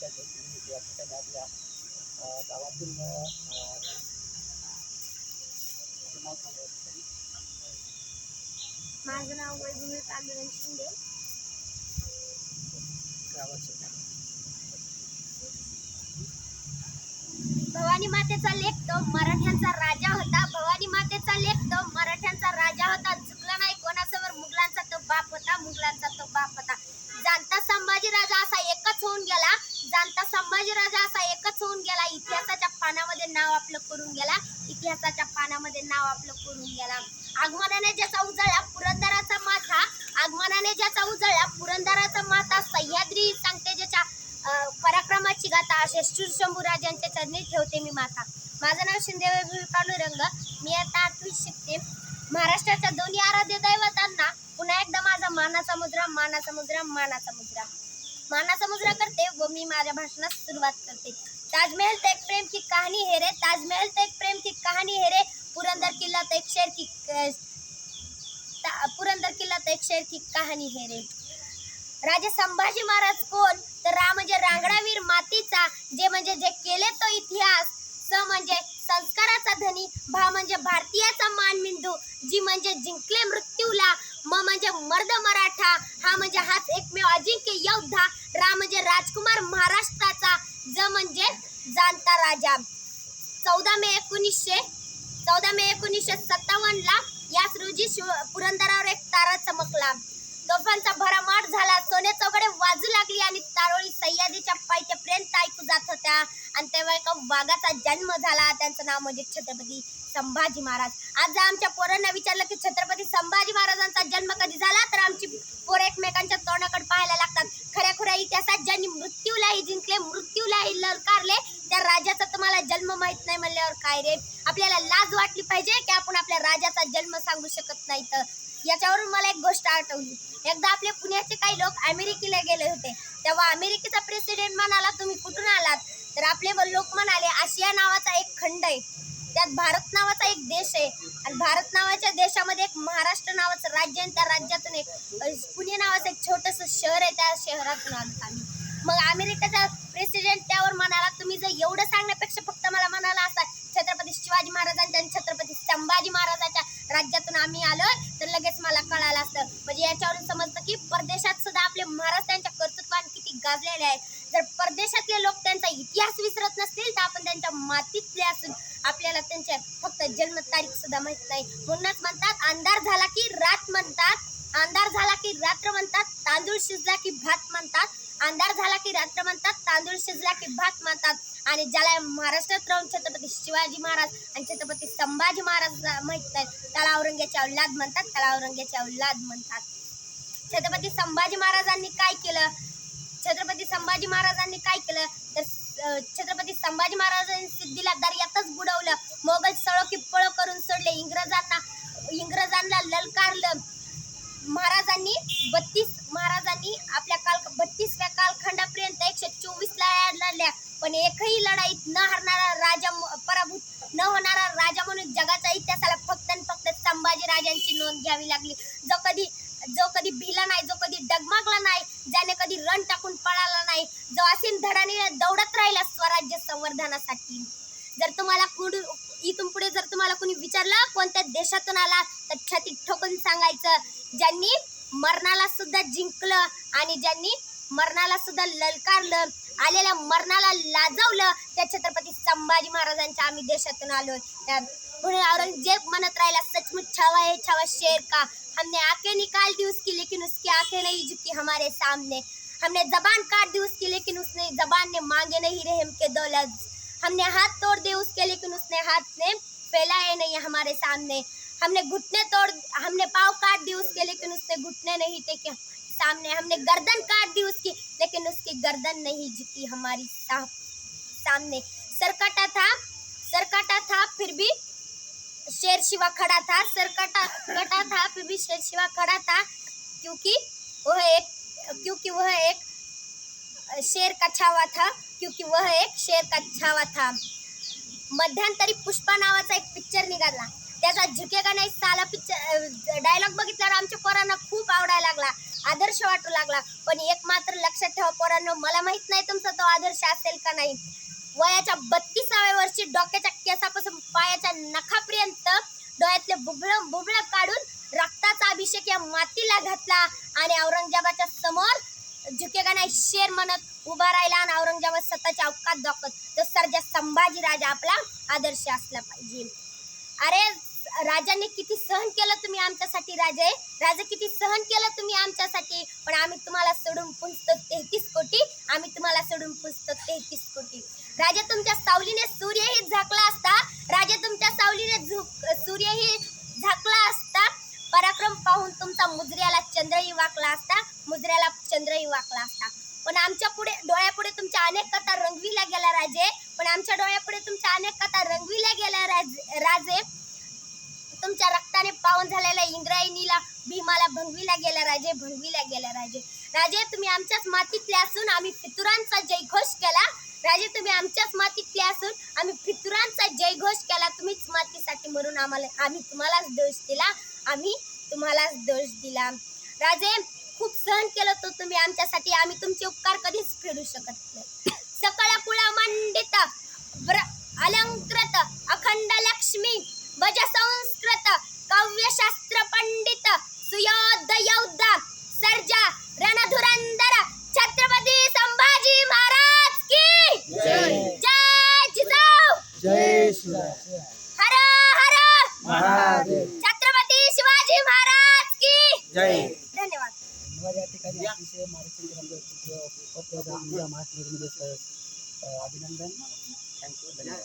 आपल्या गावातील नाव सांगायचं. माझं नाव वैभवी पांडुरंग शिंदे. भवानी मातेचा लेख तो मराठ्यांचा राजा होता. भवानी मातेचा लेख तो मराठ्यांचा राजा होता. चुकला नाही कोणासमोर, मुघलांचा तो बाप होता, मुघलांचा तो बाप होता. जाणता संभाजी राजा असा एकच होऊन गेला, जाणता संभाजी राजा असा एकच होऊन गेला. इतिहासाच्या पानामध्ये नाव आपलं करून गेला, इतिहासाच्या पानामध्ये नाव आपलं करून गेला. आगमनाने ज्याचा उजळला पुरंदराचा माथा, आगमनाने ज्याचा उजळला पुरंदराचा माथा, सह्याद्री सांगते ज्याच्या पराक्रमाची गाथा, असे शूरशंभू राजांच्या चरणी ठेवते मी माथा. माझं नाव शिंदे वैभवी पांडुरंग. मी आता 8वीत शिकते. महाराष्ट्राच्या दोन्ही आराध्य दैवतांना पुन्हा एकदा माझा मानाचा मुजरा, मानाचा मुजरा, मानाचा मुजरा, मानाचा मुजरा करते व मी माझ्या भाषणास सुरुवात करते. ताजमहल तो एक प्रेम की कहाणी है रे, ताजमहल तो एक प्रेम की कहानी है रे, पुरंदर किल्ला तो एक शेर की पुरंदर किल्ला तो एक शेर की कहानी है रे. राजे संभाजी महाराज कोण, तर रा म्हणजे रांगडावीर मातीचा, जे म्हणजे जे केले तो इतिहास, स म्हणजे संस्काराचा धनी, भा म्हणजे भारतीयाचा मानबिंदू, जी म्हणजे जिंकले मृत्यूला, म म्हणजे मर्द मराठा, हा म्हणजे हाच एकमेव अजिंक्य योद्धा, रा म्हणजे राजकुमार महाराष्ट्राचा, ज म्हणजे जाणता राजा. 14 मे 1957 ला याच रोजी पुरंदरावर एक तारा चमकला. तोफांचा भरामार झाला, सोने चौघडे वाजू लागली आणि तारोळी सह्याद्रीच्या पायथ्यापर्यंत ऐकू जात होत्या. आणि तेव्हा एका वाघाचा जन्म झाला, त्यांचं नाव म्हणजे छत्रपती संभाजी महाराज. आज जर आमच्या पोरांना विचारलं की छत्रपती संभाजी महाराजांचा जन्म कधी झाला, तर आमची पोरं एकमेकांच्या तोंडाकडे पाहायला लागतात. खऱ्या इतिहासात ज्यांनी मृत्यूलाही जिंकले, मृत्यूलाही ललकारले, त्या राजाचा तुम्हाला जन्म माहित नाही म्हणल्यावर काय रे. आपल्याला लाज वाटली पाहिजे की आपण आपल्या राजाचा जन्म सांगू शकत नाही. तर याच्यावरून मला एक गोष्ट आठवली. एकदा आपले पुण्याचे काही लोक अमेरिकेला गेले होते. तेव्हा अमेरिकेचा प्रेसिडेंट म्हणाला, तुम्ही कुठून आलात, तर आपले लोक म्हणाले, आशिया नावाचा एक खंड आहे, त्यात भारत नावाचा एक देश आहे, आणि भारत नावाच्या देशामध्ये एक महाराष्ट्र नावाचं राज्य आहे, त्या राज्यातून एक पुणे नावाचं एक छोटंसं शहर आहे, त्या शहरातून आलो आम्ही. मग अमेरिकेचा प्रेसिडेंट त्यावर म्हणाला, तुम्ही जर एवढं सांगण्यापेक्षा फक्त मला म्हणाला असता छत्रपती शिवाजी महाराजांच्या आणि छत्रपती संभाजी महाराजांच्या राज्यातून आम्ही आलोय, तर लगेच मला कळालं असतं. म्हणजे याच्यावरून समजतं की परदेशात सुद्धा आपले महाराज त्यांच्या कर्तृत्वाने किती गाजलेले आहेत. जर परदेशातले लोक त्यांचा इतिहास विसरत नसतील, तर आपण त्यांच्या मातीतले असून आपल्याला त्यांच्या फक्त जन्मतारीख सुद्धा माहित नाही. म्हणूनच म्हणतात, अंधार झाला की रात म्हणतात, अंधार झाला की रात्र म्हणतात, तांदूळ शिजला की भात म्हणतात, अंधार झाला की रात्र म्हणतात, तांदूळ शिजला की भात म्हणतात. आणि ज्याला महाराष्ट्रात राहून छत्रपती शिवाजी महाराज आणि छत्रपती संभाजी महाराज माहित नाहीत, त्याला औरंग्याची औलाद म्हणतात, त्याला औरंग्याची औलाद म्हणतात. छत्रपती संभाजी महाराजांनी काय केलं, छत्रपती संभाजी महाराजांनी काय केलं, तर छत्रपती संभाजी महाराजांनी सिद्धीला दर्यातच बुडवलं, मोगल सळो की पळो करून सोडले, इंग्रजांना ललकारलं. महाराजांनी आपल्या 32व्या कालखंडापर्यंत 124 लढाया लढल्या, पण एकही लढाईत न हरणारा राजा, पराभूत न होणारा राजा म्हणून जगाच्या इतिहासाला फक्त आणि फक्त संभाजी राजांची नोंद घ्यावी लागली. जो कधी भिला नाही, जो कधी डगमगला नाही, ज्याने कधी रण टाकून पळाला नाही, जो असीम धडाने दौडत राहिला स्वराज्य संवर्धनासाठी. जर तुम्हाला इथून पुढे जर तुम्हाला कोणी विचारलं कोणत्या देशातून आला, तर छाती ठोकून सांगायचं, ज्यांनी मरणाला सुद्धा जिंकलं आणि ज्यांनी मरणाला सुद्धा ललकारलं, आलेल्या मरणाला लाजवलं, त्या छत्रपती संभाजी महाराजांच्या आम्ही देशातून आलोय. म्हणून औरंगजेब म्हणत राहिला, सचमुच छावा है छावा शेर का, हमने आंखें निकाल दी उसकी लेकिन उसकी आंखें नहीं झुकी हमारे सामने, हमने जबान काट दी उसकी लेकिन उसने जबान ने मांगे नहीं रहम के दौलत, हमने हाथ तोड़ दे उसके लेकिन उसने हाथ ने फैलाए नहीं हमारे सामने, हमने पाँव काट दी उसके लेकिन उसने घुटने नहीं टेके सामने, हमने गर्दन काट दी उसकी लेकिन उसकी गर्दन नहीं झुकी हमारी सामने. सर कटा था फिर भी शेर शिवा खड़ा था, सर कटा था फिर भी शेर शिवा खड़ा था, क्योंकि वह एक शेर का छावा था, क्योंकि वह एक शेर का छावा था. मध्यंतरी पुष्पा नावाचा एक पिक्चर निघाला, त्याचा झुकेगा नाही साला पिक्चर डायलॉग बघितल्यावर आमच्या पोरांना खूप आवडायला लागला. आदर्श वाटू लागला. पण एक मात्र लक्षात ठेवा पोरांनो, मला माहित नाही तुमचा तो आदर्श असेल का नाही. वयाच्या 32व्या वर्षी डोक्याच्या केसापासून पायाच्या नखापर्यंत डोळ्यातले बुबळ काढून रक्ताचा अभिषेक या मातीला घातला आणि औरंगजेबाच्या समोर झुकेगा नाही शेर म्हणत उभा राहिला आणि औरंगजेबात स्वतःची अवकात दाखवत. तो सर्जा संभाजी राजा आपला आदर्श असला पाहिजे. अरे राजांनी किती सहन केलं तुम्ही आमच्यासाठी राजे किती सहन केलं तुम्ही आमच्यासाठी. पण आम्ही तुम्हाला सोडून पुजतो 33 कोटी. आम्ही तुम्हाला सोडून पुजतो 33 कोटी. राजा तुमच्या सावलीने सूर्यही झाकला असता. राजा तुमच्या सावलीने सूर्यही झाकला असता. पराक्रम पाहून तुमचा मुजऱ्याला चंद्रही वाकला असता. मुजऱ्याला चंद्रही वाकला असता. पण आमच्या पुढे डोळ्यापुढे तुमच्या अनेक कथा रंगविल्या गेल्या राजे. पण आमच्या डोळ्यापुढे तुमच्या अनेक कथा रंगविल्या गेल्या राजे. तुमच्या रक्ताने पावन झालेल्या इंद्रायणीला भीमाला भंगविल्या गेल्या राजे. राजे तुम्ही आमच्याच मातीतले असून आम्ही फितुरांचा जयघोष केला. राजे तुम्ही आमच्याच मातीतले असून आम्ही फितुरांचा जयघोष केला. तुम्हीच मातीसाठी म्हणून आम्ही तुम्हालाच दोष दिला. राजे खूप सहन केलं तो तुम्ही आमच्यासाठी. आम्ही तुमचे उपकार कधीच फेडू शकत नाही. सकळ कुळ मंडित अलंकृत अखंड लक्ष्मी भज संस्कृत काव्यशास्त्र पंडित सुयोधयोद्धा सर्जा रणधुरंदर छत्रपती संभाजी महाराज की जय. जिजाऊ जय श्रीराम. हर हर महादेव. छत्रपती शिवाजी महाराज की जय. धन्यवाद. या ठिकाणी अतिशय महाराष्ट्रामध्ये अभिनंदन. थँक्यू. धन्यवाद.